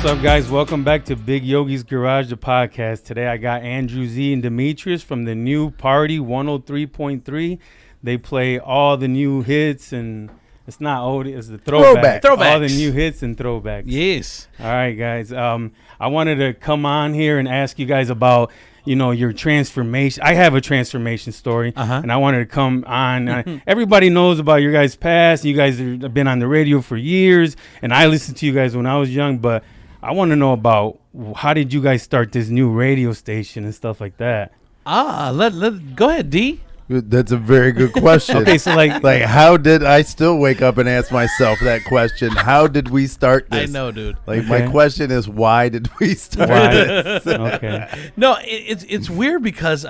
What's up, guys? Welcome back to Big Yogi's Garage, the podcast. Today I got Andrew Z and Demetrius from the new Party 103.3. They play all the new hits, and it's not old, it's the throwback. Throwbacks. All the new hits and throwbacks. Yes. All right, guys. I wanted to come on here and ask you guys about, your transformation. I have a transformation story, and I wanted to come on. Everybody knows about your guys' past. You guys have been on the radio for years, and I listened to you guys when I was young, but I want to know about how did you guys start this new radio station and stuff like that? Go ahead, D. That's a very good question. Okay, so like how did I still wake up and ask myself that question? How did we start this? I know, dude. Like my question is, why did we start this? Okay. No, it's weird because,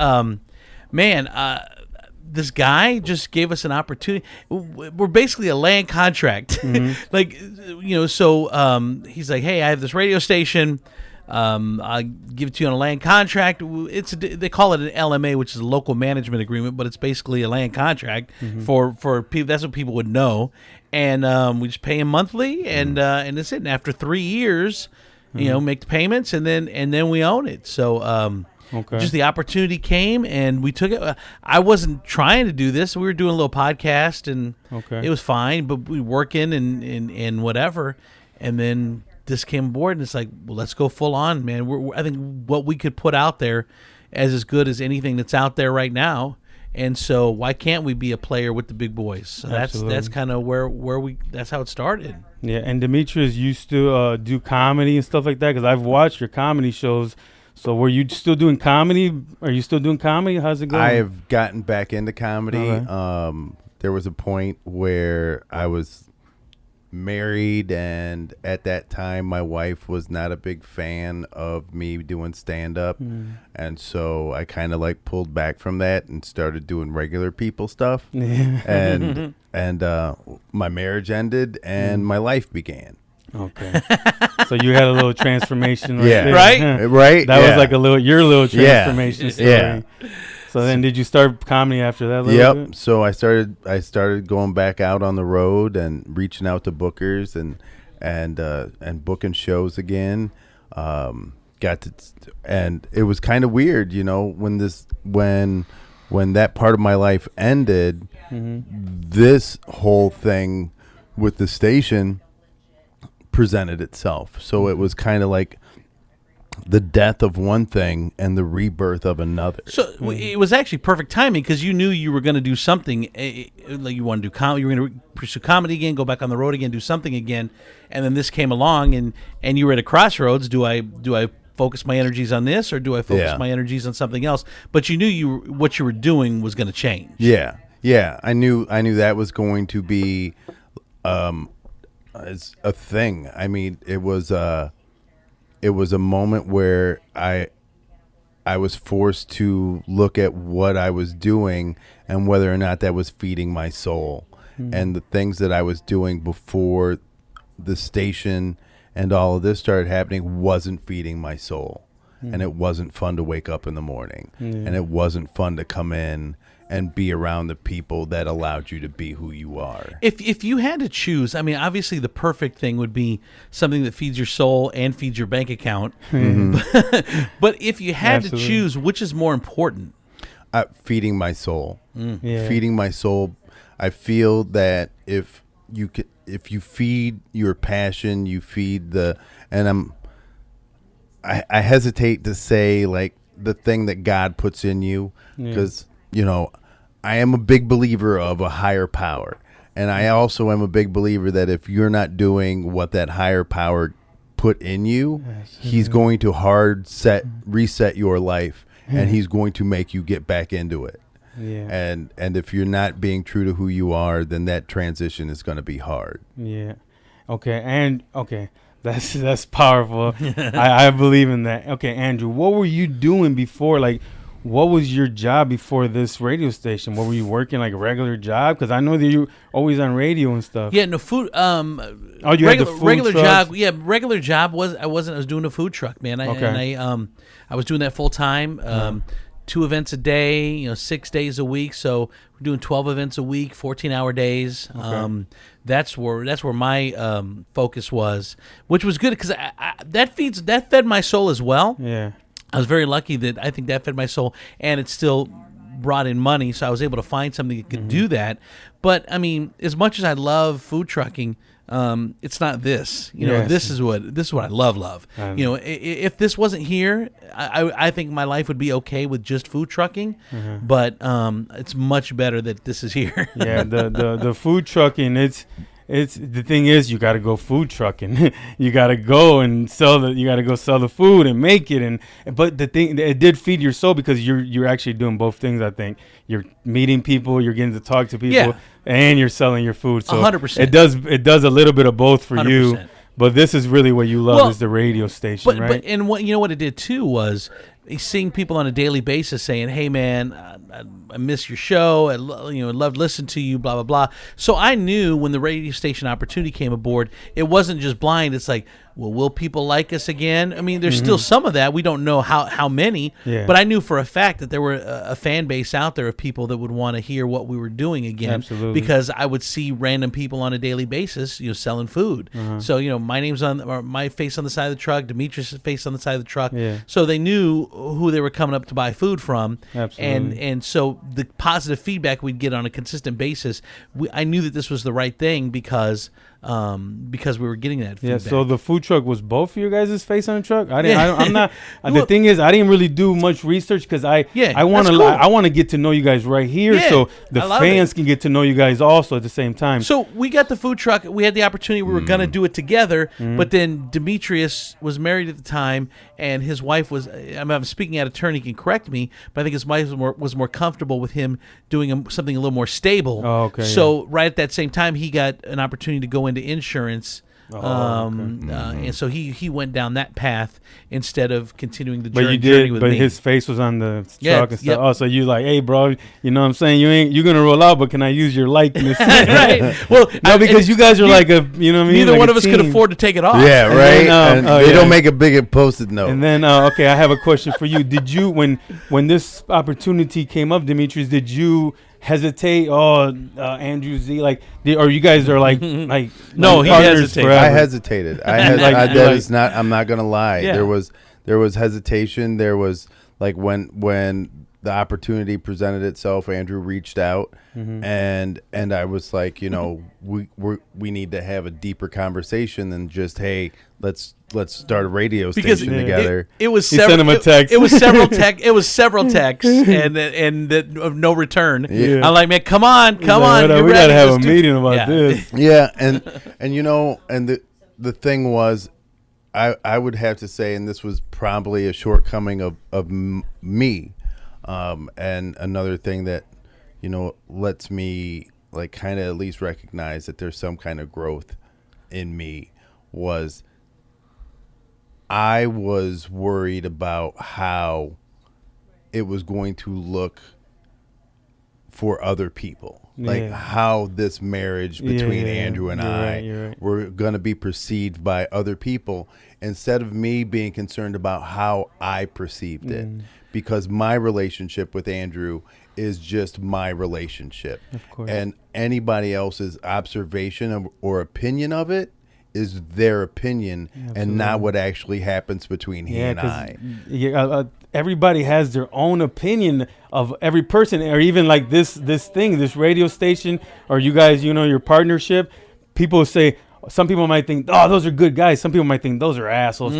this guy just gave us an opportunity. We're basically a land contract. He's like, hey, I have this radio station. I'll give it to you on a land contract. They call it an LMA, which is a local management agreement, but it's basically a land contract for people. That's what people would know. And we just pay him monthly, and that's it. And after 3 years, make the payments, and then we own it. So just the opportunity came, and we took it. I wasn't trying to do this. We were doing a little podcast, and it was fine, but we were working and whatever. And then this came aboard, and it's like, well, let's go full on, man. I think what we could put out there as good as anything that's out there right now. And so why can't we be a player with the big boys? So that's kind of where that's how it started. Yeah, and Demetrius used to do comedy and stuff like that, because I've watched your comedy shows. So were you still doing comedy? Are you still doing comedy? How's it going? I have gotten back into comedy. Okay. There was a point where I was married, and at that time my wife was not a big fan of me doing stand-up, and so I kind of like pulled back from that and started doing regular people stuff. and my marriage ended and my life began. Okay. So you had a little transformation right there. Right. That was like your little transformation story. Yeah. So then did you start comedy after that? Bit? So I started going back out on the road and reaching out to bookers and booking shows again. And it was kind of weird, when that part of my life ended, this whole thing with the station presented itself. So it was kind of like the death of one thing and the rebirth of another. So it was actually perfect timing, because you knew you were going to do something. Like you want to do comedy, you were going to pursue comedy again, go back on the road again, do something again, and then this came along, and you were at a crossroads. Do I focus my energies on this, or do I focus my energies on something else? But you knew what you were doing was going to change. Yeah. I knew that was going to be as a thing. I mean, it was a moment where I was forced to look at what I was doing and whether or not that was feeding my soul. And the things that I was doing before the station and all of this started happening wasn't feeding my soul. And it wasn't fun to wake up in the morning. And it wasn't fun to come in and be around the people that allowed you to be who you are. If you had to choose, I mean, obviously the perfect thing would be something that feeds your soul and feeds your bank account. But if you had to choose, which is more important? Feeding my soul. Feeding my soul. I feel that if you feed your passion, you feed I hesitate to say like the thing that God puts in you, because I am a big believer of a higher power. And I also am a big believer that if you're not doing what that higher power put in you, he's going to reset your life, and he's going to make you get back into it. Yeah. And if you're not being true to who you are, then that transition is going to be hard. Yeah. Okay. That's powerful. I believe in that. Okay, Andrew, what were you doing before? Like, what was your job before this radio station? What were you working, like a regular job? Because I know that you were always on radio and stuff. Yeah, no food. You had the food regular trucks? job. Yeah, regular job was I was doing a food truck, man. I was doing that full time. 2 events a day, 6 days a week. So we're doing 12 events a week, 14-hour days. Okay. That's where my focus was, which was good because that fed my soul as well. Yeah, I was very lucky that I think that fed my soul, and it still brought in money, so I was able to find something that could do that. But I mean, as much as I love food trucking, it's not this. Yes. This is what I love. If this wasn't here, I think my life would be okay with just food trucking. But it's much better that this is here. Yeah, the food trucking, it's the thing is, you got to go food trucking. You got to go and you got to go sell the food and make it. But the thing, it did feed your soul because you're actually doing both things. I think you're meeting people, you're getting to talk to people, and you're selling your food. So 100%. It does a little bit of both for 100%. You. But this is really what you love is the radio station, right? And what what it did too was seeing people on a daily basis saying, "Hey, man, I miss your show. I love listening to you." Blah blah blah. So I knew when the radio station opportunity came aboard, it wasn't just blind. It's like, well, will people like us again? I mean, there's still some of that. We don't know how many, but I knew for a fact that there were a fan base out there of people that would want to hear what we were doing again. Absolutely. Because I would see random people on a daily basis, selling food. So, my name's or my face on the side of the truck, Demetrius' face on the side of the truck. Yeah. So they knew who they were coming up to buy food from. Absolutely. And so the positive feedback we'd get on a consistent basis, I knew that this was the right thing because we were getting that feedback. Yeah, so the food truck was both of your guys' face on the truck? I'm not. The thing is, I didn't really do much research because I want to get to know you guys right here, so the fans can get to know you guys also at the same time. So we got the food truck. We had the opportunity. We were gonna do it together, but then Demetrius was married at the time, and his wife was. I'm speaking out of turn. He can correct me, but I think his wife was more comfortable with him doing something a little more stable. Oh, okay. So right at that same time, he got an opportunity to go into insurance. And so he went down that path instead of continuing the journey with me. But his face was on the truck and stuff. Oh, so you like, hey, bro, you know what I'm saying? You're going to roll out, but can I use your likeness? Right. Well, because you guys are like a, you know what I mean? Neither like one of us could afford to take it off. Yeah, right. They don't make a big post-it note. And then, okay, I have a question for you. Did you, when this opportunity came up, Demetrius, did you hesitate? Andrew Z, or you guys are like no, he hesitated. I hesitated. I'm not gonna lie. Yeah. There was hesitation. There was when the opportunity presented itself, Andrew reached out, and I was like, we need to have a deeper conversation than just, hey, let's start a radio station together. It was he sent him a text. It was several texts. It was several texts, and of no return. Yeah. I'm like, man, come on. We gotta have a meeting about this. Yeah, and the thing was, I would have to say, and this was probably a shortcoming of me, and another thing that lets me kind of at least recognize that there's some kind of growth in me was I was worried about how it was going to look for other people, how this marriage between Andrew and I were going to be perceived by other people, instead of me being concerned about how I perceived it, because my relationship with Andrew is just my relationship, of course. And anybody else's observation or opinion of it is their opinion, and not what actually happens between he and I. Everybody has their own opinion of every person, or even like this radio station, or you guys, your partnership. People say, some people might think, oh, those are good guys. Some people might think those are assholes.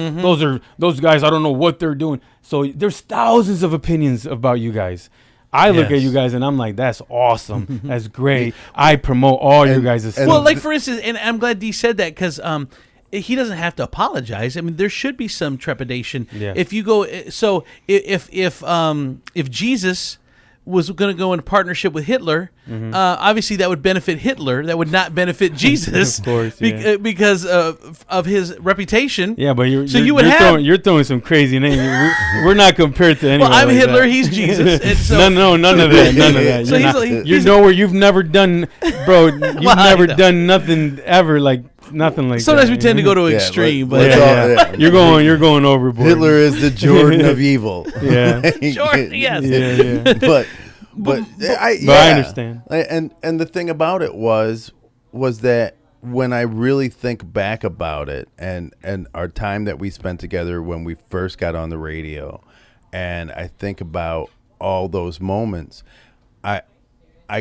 Those guys, I don't know what they're doing. So there's thousands of opinions about you guys. I look at you guys and I'm like, that's awesome. That's great. I promote all your guys' stuff. Well, for instance, and I'm glad D said that, because he doesn't have to apologize. I mean, there should be some trepidation. Yeah. If you go, so if Jesus was going to go into partnership with Hitler, obviously that would benefit Hitler. That would not benefit Jesus, of course, because of his reputation. Yeah, but you're throwing some crazy names. We're not compared to anyone. Well, I'm Hitler. He's Jesus. And so, no, none of that. None of that. So you've never done, bro. You've never done nothing ever nothing like Sometimes that. we tend to go to extreme, but You're going overboard. Hitler is the Jordan of evil. Yeah. Jordan, yes. Yeah. But I understand. And the thing about it was that when I really think back about it and our time that we spent together when we first got on the radio, and I think about all those moments, I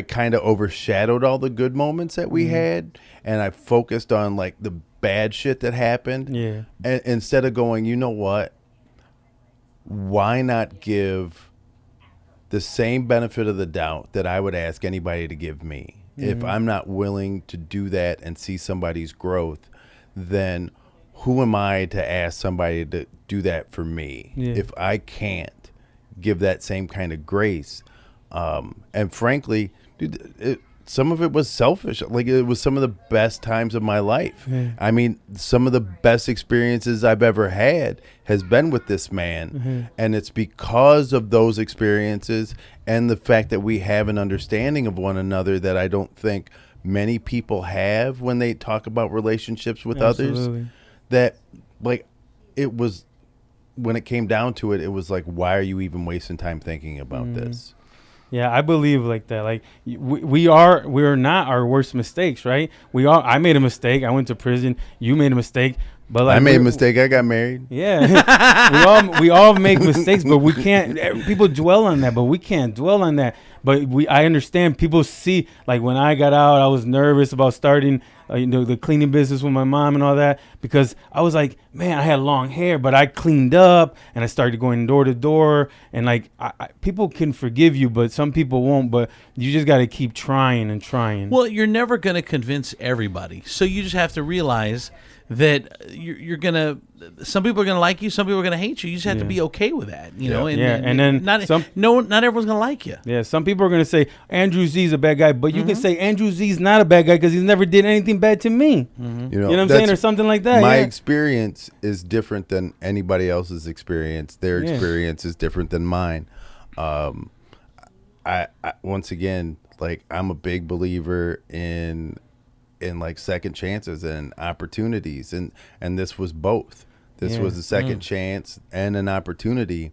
kind of overshadowed all the good moments that we had, and I focused on like the bad shit that happened. Yeah. And instead of going, you know what? Why not give the same benefit of the doubt that I would ask anybody to give me? If I'm not willing to do that and see somebody's growth, then who am I to ask somebody to do that for me? Yeah. If I can't give that same kind of grace. And frankly, dude, some of it was selfish. Like, it was some of the best times of my life. Yeah. I mean, some of the best experiences I've ever had has been with this man. And it's because of those experiences and the fact that we have an understanding of one another that I don't think many people have when they talk about relationships with others. That, like, it was, when it came down to it, it was like, why are you even wasting time thinking about this? Yeah, I believe like that. Like we're not our worst mistakes, right? I made a mistake. I went to prison. You made a mistake. But like I made a mistake. I got married. Yeah, we all make mistakes, but we can't. People dwell on that, but we can't dwell on that. But I understand. People see, like, when I got out, I was nervous about starting, the cleaning business with my mom and all that, because I was like, man, I had long hair, but I cleaned up and I started going door to door, and like, people can forgive you, but some people won't. But you just got to keep trying and trying. Well, you're never going to convince everybody, so you just have to realize that you're gonna. Some people are gonna like you. Some people are gonna hate you. You just have to be okay with that, you know. And then not everyone's gonna like you. Yeah, some people are gonna say Andrew Z is a bad guy, but you can say Andrew Z is not a bad guy because he's never did anything bad to me. You know what I'm saying, or something like that. My experience is different than anybody else's experience. Their experience is different than mine. I once again, like, I'm a big believer in like second chances and opportunities, and this was both. This was a second chance and an opportunity,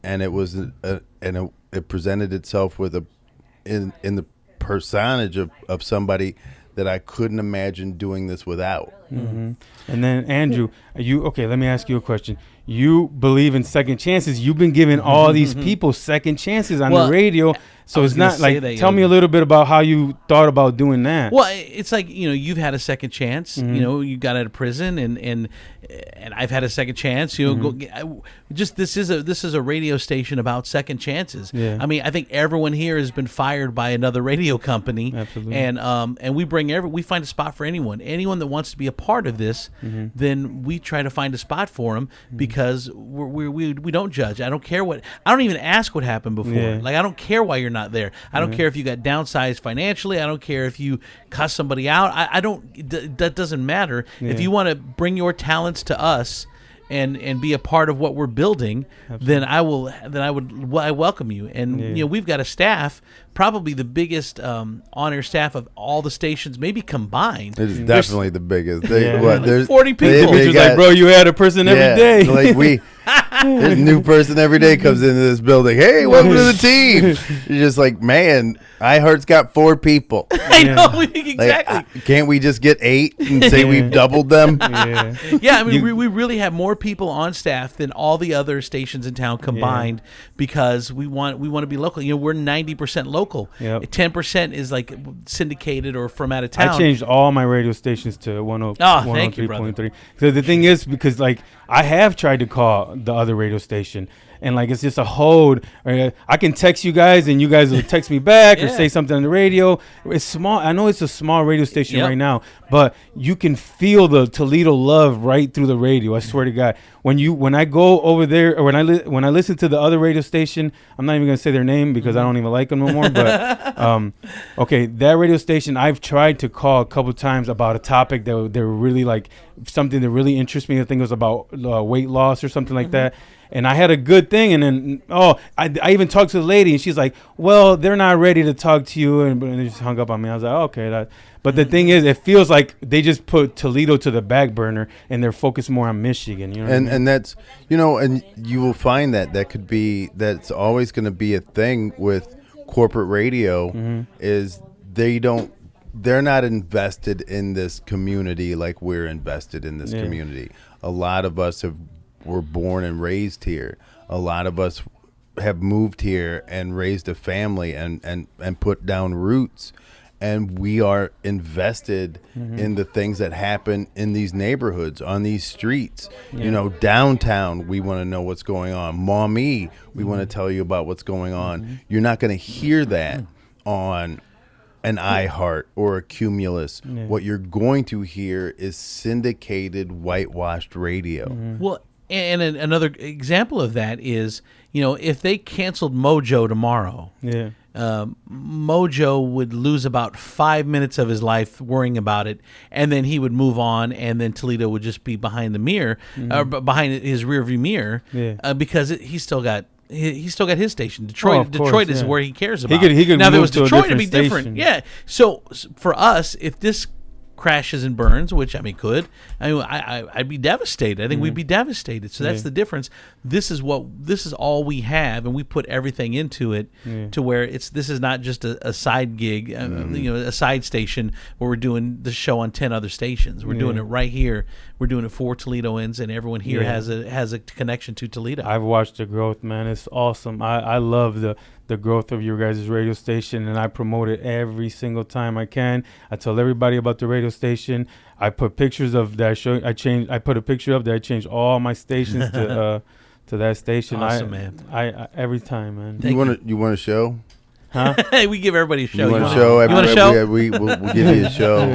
and it was it presented itself with in the personage of somebody that I couldn't imagine doing this without. And then Andrew, let me ask you a question. You believe in second chances. You've been giving all these people second chances on the radio. So it's not like, tell me a little bit about how you thought about doing that. Well, it's like, you've had a second chance. You got out of prison, and I've had a second chance. This is a radio station about second chances. Yeah. I mean, I think everyone here has been fired by another radio company. Absolutely. And we find a spot for anyone that wants to be a part of this. Then we try to find a spot for them because we don't judge. I don't care I don't even ask what happened before. Yeah. Like, I don't care why you're not there. I don't care if you got downsized financially. I don't care if you cuss somebody out. That doesn't matter. If you want to bring your talents to us and be a part of what we're building, then I welcome you. And we've got a staff, probably the biggest on-air staff of all the stations, maybe combined. It is definitely the biggest. There's 40 people. Which is like, bro, you had a person every day. Like there's a new person every day comes into this building. Hey, welcome to the team. You're just like, man, iHeart's got 4 people. I know, exactly. Like, can't we just get 8 and say we've doubled them? I mean, we really have more people on staff than all the other stations in town combined because we want to be local. We're 90% local. 10% is like syndicated or from out of town. I changed all my radio stations to 103.3. So the thing is, because like I have tried to call the other radio station, and like it's just a hold. I can text you guys, and you guys will text me back or say something on the radio. It's small. I know it's a small radio station right now, but you can feel the Toledo love right through the radio. I swear to God. When I go over there, or when I listen to the other radio station, I'm not even gonna say their name because I don't even like them no more. But that radio station, I've tried to call a couple times about a topic that they were really like something that really interests me. I think it was about weight loss or something like that. and I had a good thing, and then I even talked to the lady, and she's like, well, they're not ready to talk to you, and they just hung up on me. I was like, okay, but the thing is, it feels like they just put Toledo to the back burner, and they're focused more on Michigan. You know, and that's, and you will find that's always going to be a thing with corporate radio, is they're not invested in this community like we're invested in this community. A lot of us were born and raised here. A lot of us have moved here and raised a family and put down roots. And we are invested in the things that happen in these neighborhoods, on these streets. Downtown, we want to know what's going on. Mommy, we want to tell you about what's going on. You're not going to hear that on an iHeart or a Cumulus. What you're going to hear is syndicated, whitewashed radio. Well, and another example of that is, if they canceled Mojo tomorrow, Mojo would lose about 5 minutes of his life worrying about it, and then he would move on, and then Toledo would just be behind the mirror, behind his rearview mirror, because he's still got his station. Detroit is where he cares about. He could now, if it move was to a Detroit, it'd be different different. station. Yeah. So for us, if this crashes and burns, which I'd be devastated. I think we'd be devastated. So that's the difference. This is all we have, and we put everything into it to where this is not just a side gig, a side station where we're doing the show on 10 other stations. We're doing it right here. We're doing it for Toledoans, and everyone here has a connection to Toledo. I've watched the growth, man. It's awesome. I love the growth of your guys' radio station, and I promote it every single time I can. I tell everybody about the radio station. I put pictures of that show. I put a picture up there. I changed all my stations to that station. Awesome, man. I every time, man. You want a show? Huh? We give everybody a show. You want a show? You want a show? We'll give you a show.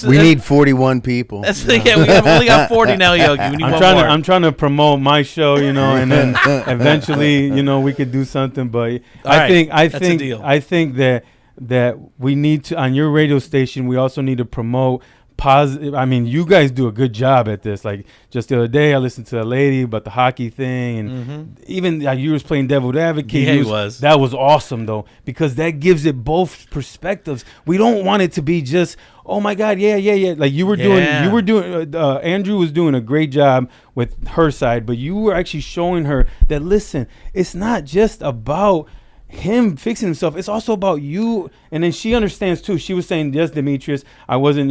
We need 41 people. We only got 40 now, Yogi. We need one more. I'm trying to promote my show, and then eventually, we could do something. But I think that we need to, on your radio station, we also need to promote positive. I mean, you guys do a good job at this. Like just the other day, I listened to a lady about the hockey thing, and even you was playing devil's advocate. Yeah, he was. That was awesome though, because that gives it both perspectives. We don't want it to be just, oh my God, yeah. Like you were doing. Andrew was doing a great job with her side, but you were actually showing her that, listen, it's not just about him fixing himself, it's also about you. And then she understands too. She was saying, yes, Demetrius, I wasn't,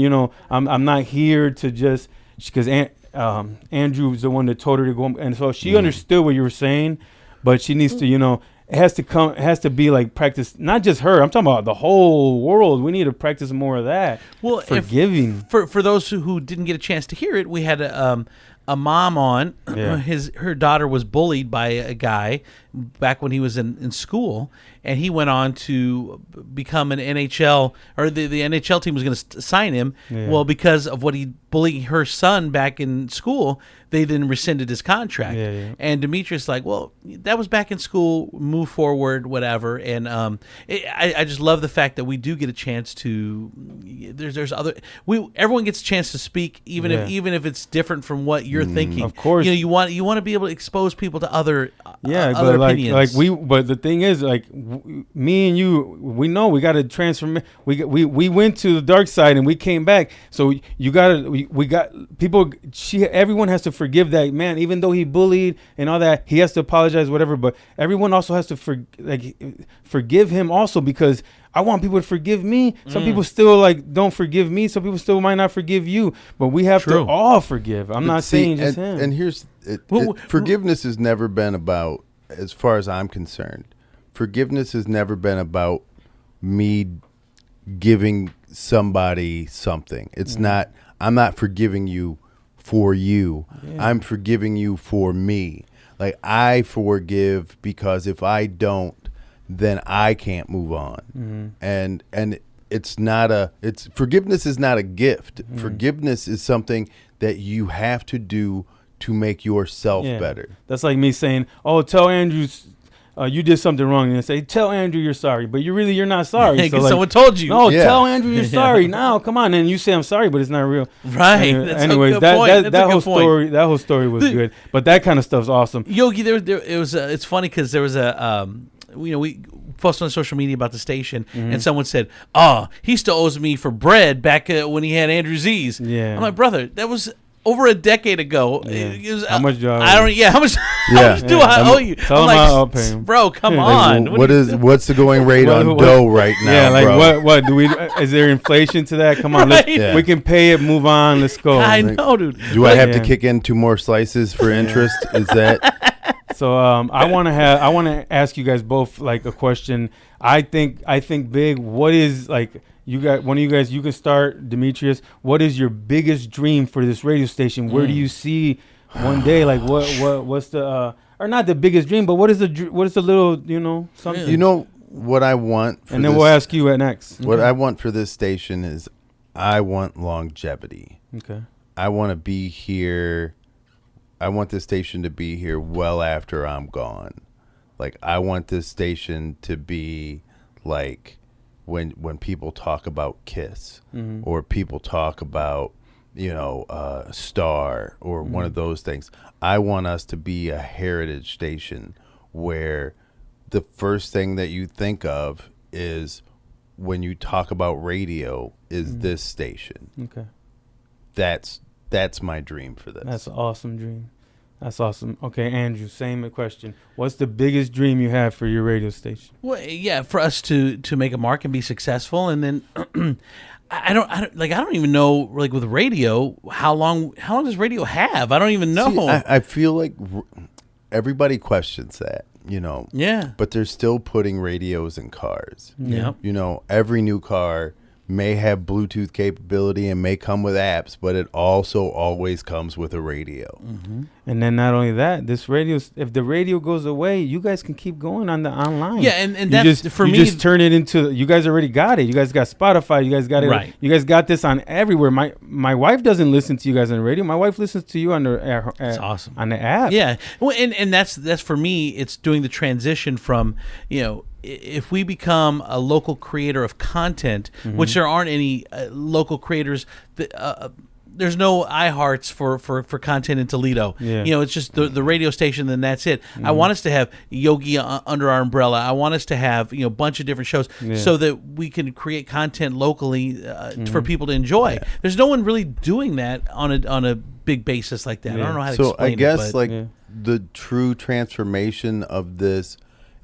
I'm not here to just, because Andrew was the one that told her to go, and so she understood what you were saying, but she needs to, it has to be like practice, not just her. I'm talking about the whole world. We need to practice more of that. Well, forgiving. For those who didn't get a chance to hear it, we had a mom on. Her daughter was bullied by a guy back when he was in school, and he went on to become an NHL, or the NHL team was going to sign him. Well, because of what he bullied her son back in school, they then rescinded his contract. And Demetrius like, well, that was back in school, move forward, whatever. And I just love the fact that we do get a chance to, everyone gets a chance to speak, even if it's different from what you're thinking. Of course, you want to be able to expose people to other opinions. But the thing is, like, me and you, we know we got to transform. We went to the dark side and we came back. So we got people. Everyone has to forgive that man, even though he bullied and all that. He has to apologize, whatever. But everyone also has to forgive him also, because I want people to forgive me. Some people still don't forgive me. Some people still might not forgive you. But we have to all forgive. I'm not saying just him. And here's forgiveness has never been about, as far as I'm concerned, forgiveness has never been about me giving somebody something. It's not. I'm not forgiving you for you. I'm forgiving you for me. Like, I forgive because if I don't, then I can't move on. And it's forgiveness is not a gift. Forgiveness is something that you have to do to make yourself better. That's like me saying, oh, tell Andrew you did something wrong, and they say, tell Andrew you're sorry, but you're not sorry. Because so, like, someone told you. No, Yeah. tell Andrew you're sorry now. Come on, and you say I'm sorry, but it's not real. Right. Anyways, that whole story was good. But that kind of stuff's awesome. Yogi, it was. It's funny because there was a we posted on social media about the station, and someone said, "Oh, he still owes me for bread back when he had Andrew Z's." Yeah. I'm like, brother, that was over a decade ago. It was, How much do I don't. Yeah, how much? Yeah. How much do I owe you? Tell I'm him like, I'll pay him. bro, come Like, on. what's the going rate on What- dough right now, Yeah, like bro? what do we? Is there inflation to that? Come on, Right. Yeah. we can pay it. Move on. Let's go. I know, dude. Do I have to Yeah. kick in 2 more slices for interest? Is that So I want to ask you guys both like a question. I think big. What is like you got one of you guys? You can start, Demetrius. What is your biggest dream for this radio station? Where do you see one day? Like what's the or not the biggest dream, but what is the little something? you know what I want? For And then this, we'll ask you at next. What I want for this station is I want longevity. Okay. I want to be here. I want this station to be here well after I'm gone. Like I want this station to be like when people talk about Kiss or people talk about Star or one of those things. I want us to be a heritage station where the first thing that you think of is when you talk about radio is this station. Okay. That's my dream for this. That's an awesome dream. That's awesome. Okay, Andrew, same question. What's the biggest dream you have for your radio station? Well, yeah, for us to make a mark and be successful, and then I don't even know, like, with radio, how long does radio have? I don't even know. See, I feel like everybody questions that, Yeah. but they're still putting radios in cars. Yeah. Every new car may have Bluetooth capability and may come with apps, but it also always comes with a radio. And then not only that, this radio, if the radio goes away, you guys can keep going on the online. Yeah, and you that's just, for you me. just turn it into. You guys already got it. You guys got Spotify. You guys got it. Right. You guys got this on everywhere. My wife doesn't listen to you guys on the radio. My wife listens to you on the. That's awesome. On the app. Yeah, well, and that's for me. It's doing the transition from if we become a local creator of content, which there aren't any local creators that. There's no iHearts for content in Toledo. Yeah. It's just the radio station, then that's it. I want us to have Yogi under our umbrella. I want us to have a bunch of different shows so that we can create content locally for people to enjoy. Yeah. There's no one really doing that on a big basis like that. I don't know how to explain it. So I guess but, the true transformation of this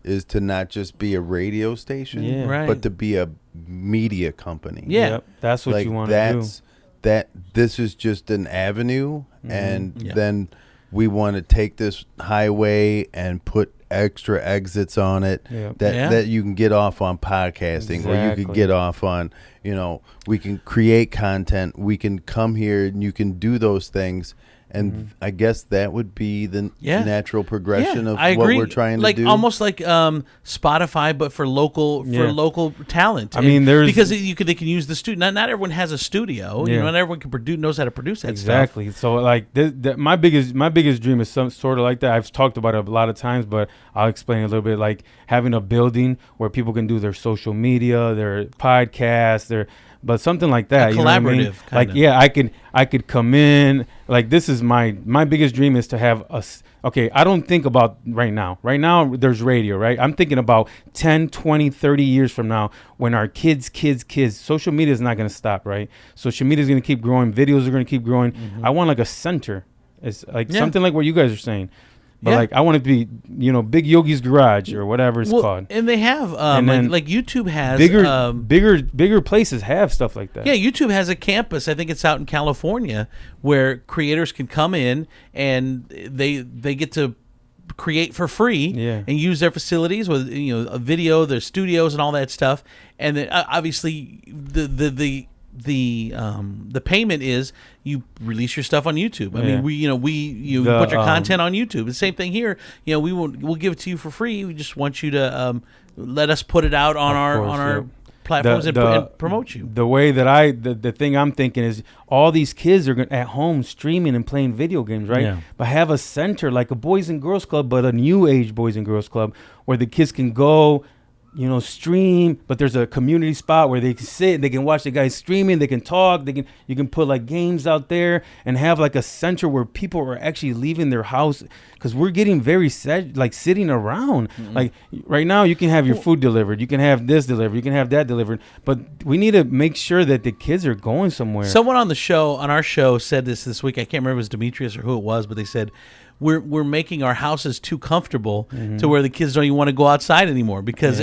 is to not just be a radio station, Right. but to be a media company. Yeah. Yep, that's what you want to do. That this is just an avenue, and then we want to take this highway and put extra exits on it that you can get off on podcasting, or you can get off on, we can create content, we can come here and you can do those things. And I guess that would be the natural progression of what we're trying to do. Almost like Spotify, but for local talent. I mean, because they can use the studio. Not everyone has a studio. Not everyone knows how to produce that stuff. Exactly. So like my biggest dream is some sort of like that. I've talked about it a lot of times, but I'll explain a little bit. Like having a building where people can do their social media, their podcasts, but something like that. A you know what I mean? collaborative. Like I could come in. Like this is my biggest dream is to have I don't think about right now. Right now there's radio, right? I'm thinking about 10, 20, 30 years from now when our kids, social media is not going to stop, right? Social media is going to keep growing. Videos are going to keep growing. I want like a center. It's like something like what you guys are saying. But like I want it to be, Big Yogi's Garage or whatever it's called. And they have like YouTube has bigger places have stuff like that. Yeah, YouTube has a campus. I think it's out in California where creators can come in and they get to create for free and use their facilities with a video, their studios and all that stuff. And then obviously the payment is you release your stuff on YouTube. I mean, you put your content on YouTube. The same thing here. We'll give it to you for free. We just want you to let us put it out on our platforms and promote you. The way that the thing I'm thinking is all these kids are at home streaming and playing video games, right? Yeah. But have a center like a Boys and Girls Club, but a new age Boys and Girls Club where the kids can go, stream, but there's a community spot where they can sit, they can watch the guys streaming, they can talk, you can put like games out there and have like a center where people are actually leaving their house, because we're getting very sad, like sitting around. Like right now you can have your food delivered, you can have this delivered, you can have that delivered, but we need to make sure that the kids are going somewhere. Someone on our show said this week, I can't remember if it was Demetrius or who it was, but they said we're making our houses too comfortable to where the kids don't even want to go outside anymore because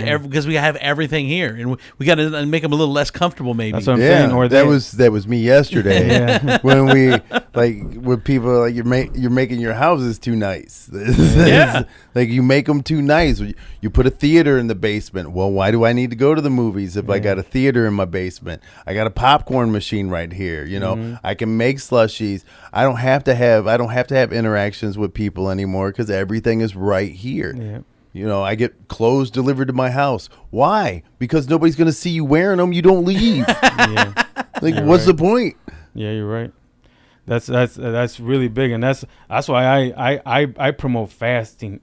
we have everything here, and we got to make them a little less comfortable. Maybe that's what I'm saying. Or that was me yesterday. When when people are like you're making your houses too nice. Like you make them too nice. You put a theater in the basement. Well, why do I need to go to the movies if I got a theater in my basement? I got a popcorn machine right here. I can make slushies. I don't have to have interactions with people anymore because everything is right here. I get clothes delivered to my house. Why? Because nobody's going to see you wearing them. You don't leave. What's the point? Yeah, you're right. That's really big, and that's why I promote fasting,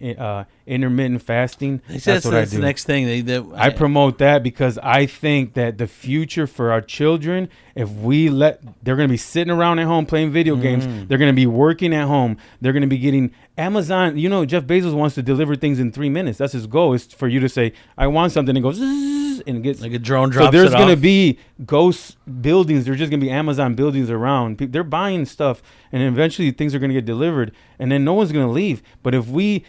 intermittent fasting. That's what I do. The next thing I promote that because I think that the future for our children, if they're going to be sitting around at home playing video games, they're going to be working at home, they're going to be getting Amazon. Jeff Bezos wants to deliver things in 3 minutes. That's his goal. Is for you to say, I want something, and goes and gets like a drone drops. So there's going to be ghost buildings. There's just going to be Amazon buildings around. They're buying stuff, and eventually things are going to get delivered, and then no one's going to leave. But if we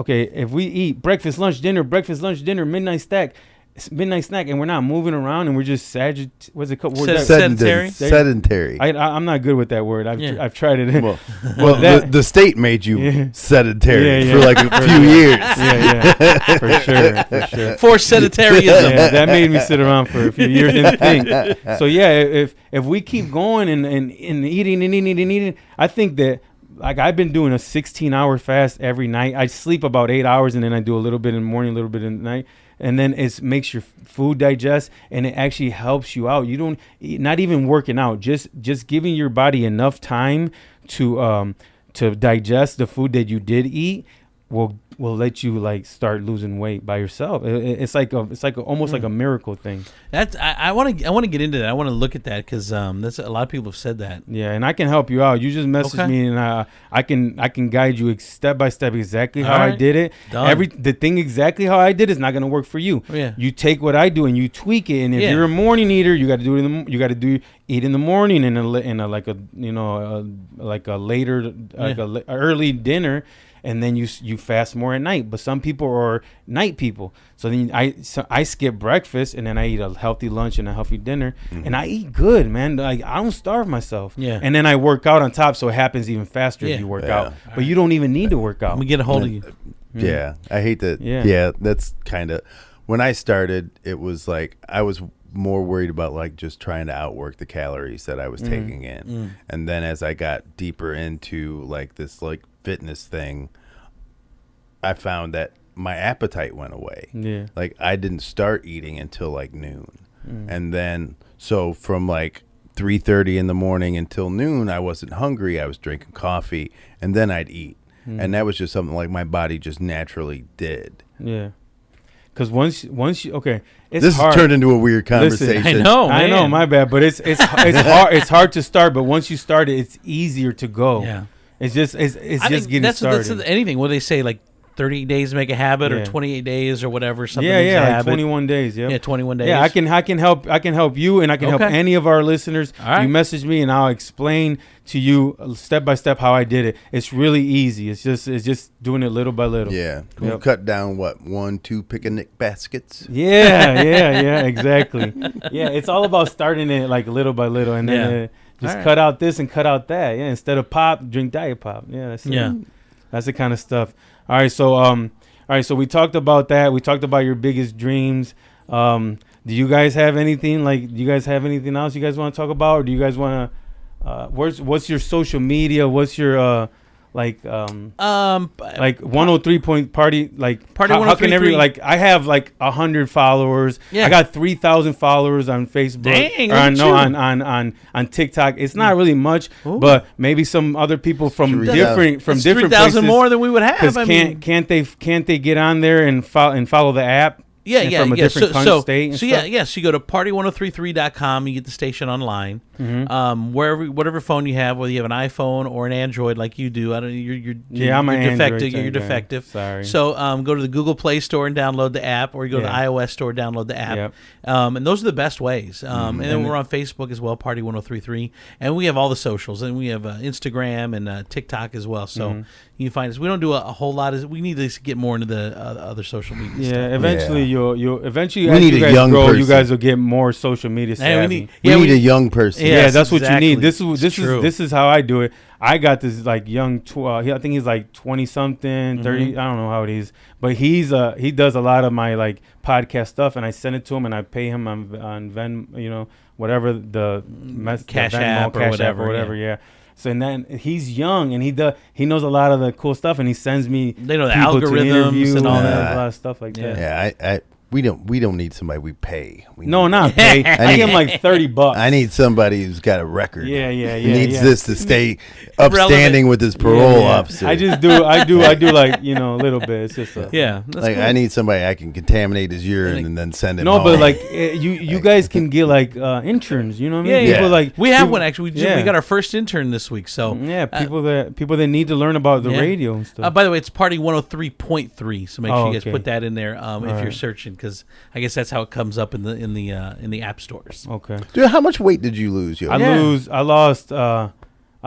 eat breakfast, lunch, dinner, midnight snack, and we're not moving around, and we're just what's it called? Sedentary. Sedentary. I'm not good with that word. I've tried it. Well, the state made you sedentary for like a few years. For sure. For sedentaryism. That made me sit around for a few years and think. So if we keep going and eating, I think that. Like I've been doing a 16-hour fast every night. I sleep about 8 hours, and then I do a little bit in the morning, a little bit in the night, and then it makes your food digest, and it actually helps you out. You don't, not even working out, just giving your body enough time to digest the food that you did eat will let you like start losing weight by yourself. It's like almost like a miracle thing. That's I want to get into that. I want to look at that because that's a lot of people have said that. Yeah, and I can help you out. You just message me, and I can guide you step by step exactly how I did it. The thing exactly how I did is not going to work for you. You take what I do and you tweak it. And if you're a morning eater, you got to do it eat in the morning and a later early dinner. And then you fast more at night. But some people are night people. So then I skip breakfast, and then I eat a healthy lunch and a healthy dinner. And I eat good, man. Like I don't starve myself. And then I work out on top, so it happens even faster if you work out. But you don't even need to work out. Let me get a hold of you. Yeah, I hate that. Yeah, that's kind of... When I started, it was like I was more worried about like just trying to outwork the calories that I was taking in. And then as I got deeper into like this like fitness thing, I found that my appetite went away. Like I didn't start eating until like noon. And then so from like 3:30 in the morning until noon, I wasn't hungry. I was drinking coffee, and then I'd eat. And that was just something like my body just naturally did. Because once you it's this hard. Has turned into a weird conversation. Listen, I know, my bad, but it's hard. It's hard to start, but once you start it, it's easier to go. It's just getting started. That's anything. What do they say, like 30 days to make a habit, or 28 days, or whatever. Something. Like 21 days. Yeah, 21 days. Yeah, I can help. I can help you, and I can help any of our listeners. You message me, and I'll explain to you step by step how I did it. It's really easy. It's just doing it little by little. Yeah, we'll cut down 1-2 picnic baskets. Yeah, exactly. Yeah, it's all about starting it like little by little, and then just cut out this and cut out that. Yeah, instead of pop, drink Diet Pop. Yeah, that's the kind of stuff. All right, so we talked about that. We talked about your biggest dreams. Do you guys have anything else you guys want to talk about, or do you guys want to? What's your social media? What's your like 103 point party, like Party how can 103.3. like I have like 100 followers. Yeah. I got 3,000 followers on Facebook. Dang, or look at you. on TikTok. It's not really much, but maybe some other people from different That's different 3,000 places more than we would have. Because can't they get on there and follow the app? From a different state and stuff? So you go to party1033.com, you get the station online. Whatever phone you have, whether you have an iPhone or an Android like you do. I'm an Android You're guy. defective. Sorry. So go to the Google Play Store and download the app, or you go to the iOS Store, download the app. Yep. And those are the best ways. And then we're on Facebook as well, Party1033, and we have all the socials, and we have Instagram and TikTok as well. So you can find us. We don't do a whole lot. We need to get more into the other social media. Yeah, stuff. eventually you'll eventually We as need you a guys young grow, person. you guys will get more social media savvy. We need a young person. Yeah. Yeah, that's what you need. exactly. This is how I do it. I got this like young, I think he's like 20 something, 30. I don't know how it is, but he does a lot of my like podcast stuff, and I send it to him, and I pay him on Venmo, whatever the Cash Venmo, App or whatever, yeah. So and then he's young, and he knows a lot of the cool stuff, and he sends me They know the people to algorithms interview and all a lot of stuff like that. Yeah, we don't need somebody we pay. Not pay. I give him like $30. I need somebody who's got a record. Yeah. Who needs this to stay upstanding with his parole officer. I do like a little bit. It's just That's like cool. I need somebody I can contaminate his urine and then send him. no, home. but like you guys can get like interns. You know what I mean? Yeah. People, like we have people- one actually. We got our first intern this week. So people that need to learn about the radio and stuff. by the way, it's Party 103.3. So make sure you guys okay. put that in there if you're searching, because I guess that's how it comes up in the app stores. Okay. Dude, how much weight did you lose, yo? I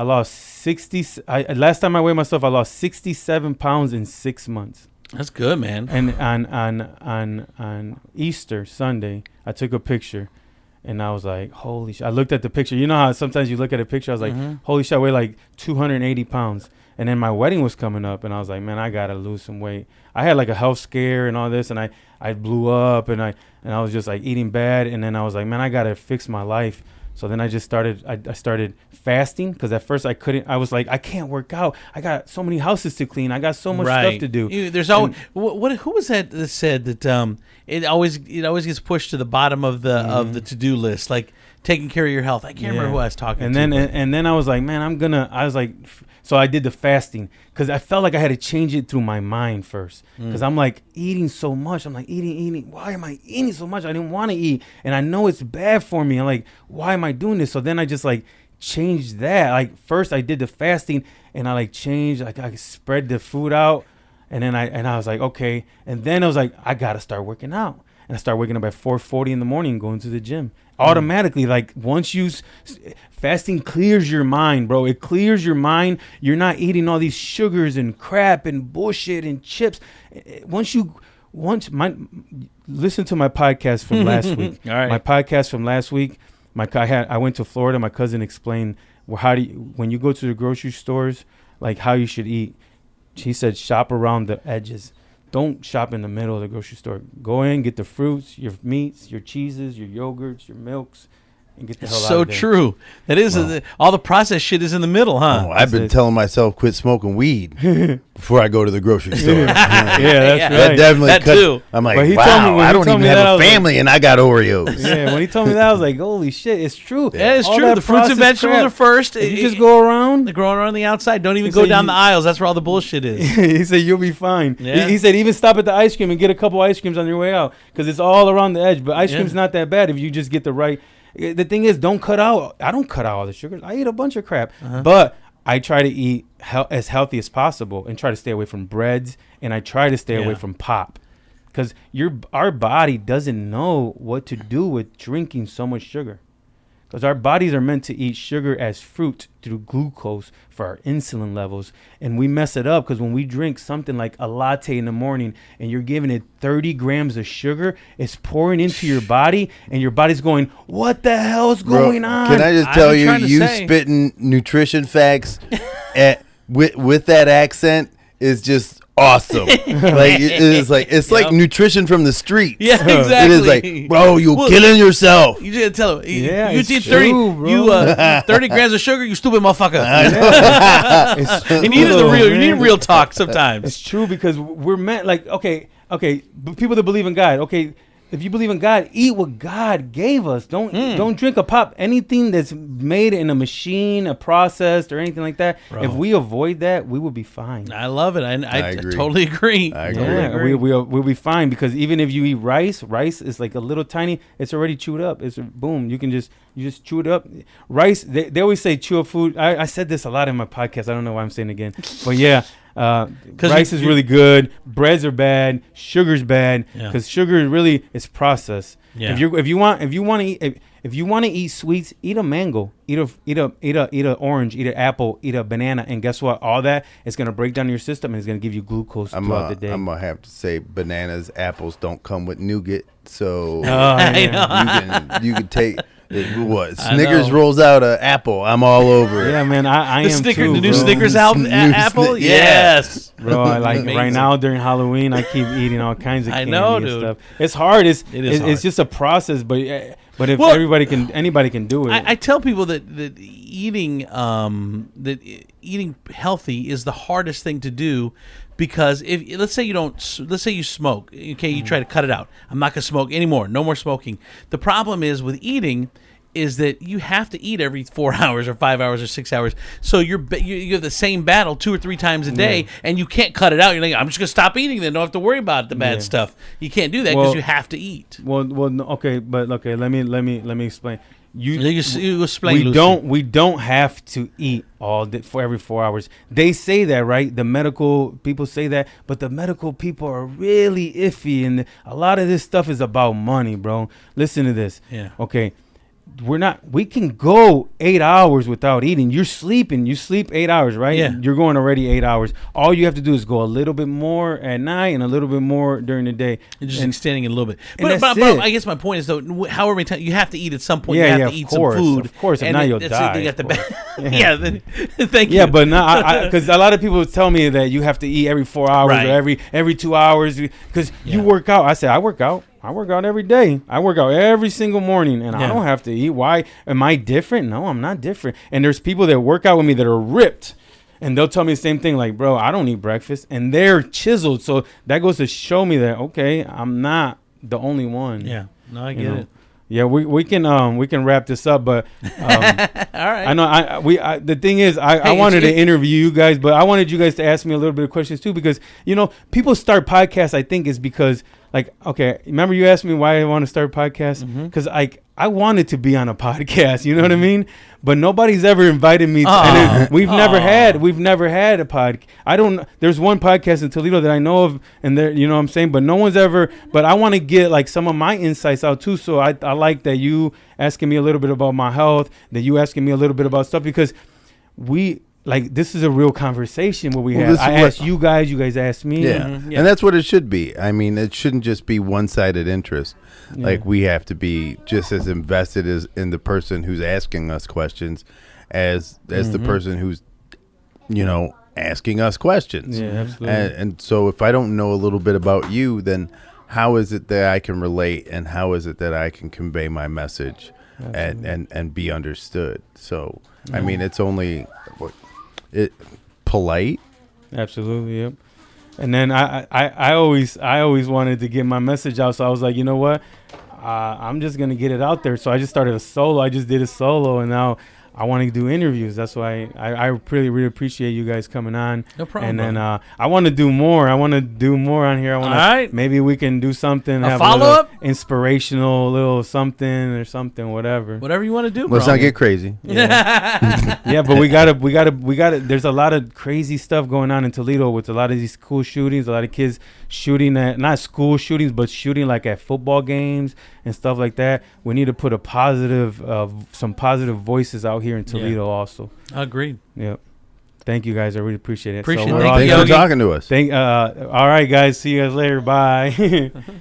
lost 60. Last time I weighed myself, I lost 67 pounds in 6 months. That's good, man. And on Easter Sunday, I took a picture, and I was like, holy shit. I looked at the picture. You know how sometimes you look at a picture, I was like, holy shit, I weigh like 280 pounds. And then my wedding was coming up, and I was like, man, I gotta lose some weight. I had like a health scare and all this, and I blew up, and I was just like eating bad. And then I was like, man, I gotta fix my life. So then I just started. I started fasting, because at first I couldn't. I was like, I can't work out. I got so many houses to clean. I got so much stuff to do. There's always who was that said that it always gets pushed to the bottom of the to-do list, like taking care of your health. I can't remember who I was talking to. And then I was like, man, I was like, so I did the fasting, because I felt like I had to change it through my mind first, because I'm like eating so much. I'm like eating. Why am I eating so much? I didn't want to eat, and I know it's bad for me. I'm like, why am I doing this? So then I just like changed that. Like first I did the fasting, and I like changed, like I spread the food out, and then I was like, okay. And then I was like, I gotta start working out. And I started waking up at 4:40 in the morning and going to the gym. Automatically, like once fasting clears your mind, bro. It clears your mind. You're not eating all these sugars and crap and bullshit and chips. Listen to my podcast from last week. All right. My podcast from last week. I went to Florida. My cousin explained when you go to the grocery stores, like how you should eat. She said shop around the edges. Don't shop in the middle of the grocery store. Go in, get the fruits, your meats, your cheeses, your yogurts, your milks, and get the hell out So of there. true. That is all the processed shit is in the middle, huh? Oh, I've been telling myself quit smoking weed before I go to the grocery store. Yeah, that's Yeah. right. That definitely That cuts. too. I'm like, But he wow, told me- when I he don't told even me that, I have a was like- family, and I got Oreos. Yeah, when he told me that, I was like, holy shit, it's true. Yeah, it's All true. that The fruits and processed vegetables crap, are first. if you just go around. They're growing around the outside. Don't even He go said down you- the aisles. That's where all the bullshit is. He said you'll be fine. Yeah. He said even stop at the ice cream and get a couple ice creams on your way out, because it's all around the edge. But ice cream's not that bad if you just get the right. The thing is, don't cut out. I don't cut out all the sugars. I eat a bunch of crap, but I try to eat as healthy as possible and try to stay away from breads, and I try to stay away from pop, because our body doesn't know what to do with drinking so much sugar. Because our bodies are meant to eat sugar as fruit through glucose for our insulin levels. And we mess it up, because when we drink something like a latte in the morning and you're giving it 30 grams of sugar, it's pouring into your body, and your body's going, what the hell's going on? Can I just I've tell been you, trying to you say. spitting nutrition facts with that accent is just awesome. Like it's like nutrition from the street. Yeah, exactly. It is like, bro, you're killing yourself. You just tell him. Yeah, you it's did true, 30 grams of sugar. You stupid motherfucker. It's true, You need real talk sometimes. It's true because we're meant like okay, but people that believe in God, okay. If you believe in God, eat what God gave us. Don't drink a pop. Anything that's made in a machine, a processed, or anything like that. Bro. If we avoid that, we will be fine. I love it. I totally agree. I agree. Yeah, we'll be fine because even if you eat rice is like a little tiny. It's already chewed up. It's boom. You just chew it up. Rice. They always say chew up food. I said this a lot in my podcast. I don't know why I'm saying it again, but yeah. Rice is really good. Breads are bad. Sugar's bad because sugar really is processed. Yeah. If you want to eat sweets, eat a mango, eat a orange, eat an apple, eat a banana, and guess what? All that is gonna break down your system and it's gonna give you glucose throughout the day. I'm gonna have to say bananas, apples don't come with nougat, so you can take. What Snickers rolls out an apple, I'm all over. Yeah, man, I am Snickers, too. The new bro. Snickers apple, yes, bro. Right now during Halloween, I keep eating all kinds of candy and stuff. It's hard. It's just a process, but if anybody can do it. I tell people that eating healthy is the hardest thing to do. Because let's say you smoke, okay, you try to cut it out. I'm not gonna smoke anymore. No more smoking. The problem is with eating is that you have to eat every 4 hours or 5 hours or 6 hours. So you have the same battle 2 or 3 times a day, and you can't cut it out. You're like, I'm just gonna stop eating, then don't have to worry about the bad stuff. You can't do that because you have to eat. Well, okay, but okay, let me explain. You explain. We don't have to eat all day for every 4 hours. They say that, right? The medical people say that, but the medical people are really iffy, and a lot of this stuff is about money, bro. Listen to this. Yeah. Okay. We can go 8 hours without eating. You're sleeping. You sleep 8 hours, right? Yeah. You're going already 8 hours. All you have to do is go a little bit more at night and a little bit more during the day. You're just extending it a little bit. But I guess my point is, though, however many times you have to eat at some point, you have to eat some food. Of course, if not, you'll die. You got thank you. Yeah, but not because a lot of people tell me that you have to eat every 4 hours or every 2 hours because you work out. I say I work out. I work out every day. I work out every single morning, and I don't have to eat. Why? Am I different? No, I'm not different. And there's people that work out with me that are ripped, and they'll tell me the same thing, like, bro, I don't eat breakfast, and they're chiseled. So that goes to show me that, okay, I'm not the only one. Yeah, no, I get it. Yeah, we can wrap this up, but all right. I know the thing is I wanted to interview you guys, but I wanted you guys to ask me a little bit of questions too, because people start podcasts, I think, is because okay, remember you asked me why I want to start podcasts? Because I wanted to be on a podcast, you know what I mean? But nobody's ever invited me. We've never had a podcast. There's one podcast in Toledo that I know of, and there, you know what I'm saying? But no one's ever, but I want to get like some of my insights out too. So I like that you asking me a little bit about my health, that you asking me a little bit about stuff, because this is a real conversation where we have. I asked you guys asked me. Yeah. And that's what it should be. I mean, it shouldn't just be one-sided interest. Yeah. Like, we have to be just as invested as in the person who's asking us questions as the person who's, asking us questions. Yeah, absolutely. And so if I don't know a little bit about you, then how is it that I can relate, and how is it that I can convey my message and be understood? So, I mean, it's only polite. Absolutely, yep. And then I always wanted to get my message out, so I was like, you know what, I'm just gonna get it out there. So I just started a solo. I just did a solo, and now I want to do interviews. That's why I really, really appreciate you guys coming on. No problem. And then I want to do more. I want to do more on here. All right. Maybe we can do something. A follow-up? Inspirational little something or something, whatever. Whatever you want to do, bro. Let's not get crazy. Yeah. Yeah, but we gotta. There's a lot of crazy stuff going on in Toledo with a lot of these school shootings. A lot of kids shooting at, not school shootings, but shooting like at football games and stuff like that. We need to put some positive voices out here in Toledo also. Agreed. Yep. Thank you guys. I really appreciate it. Thanks for talking to us. All right, guys. See you guys later. Bye.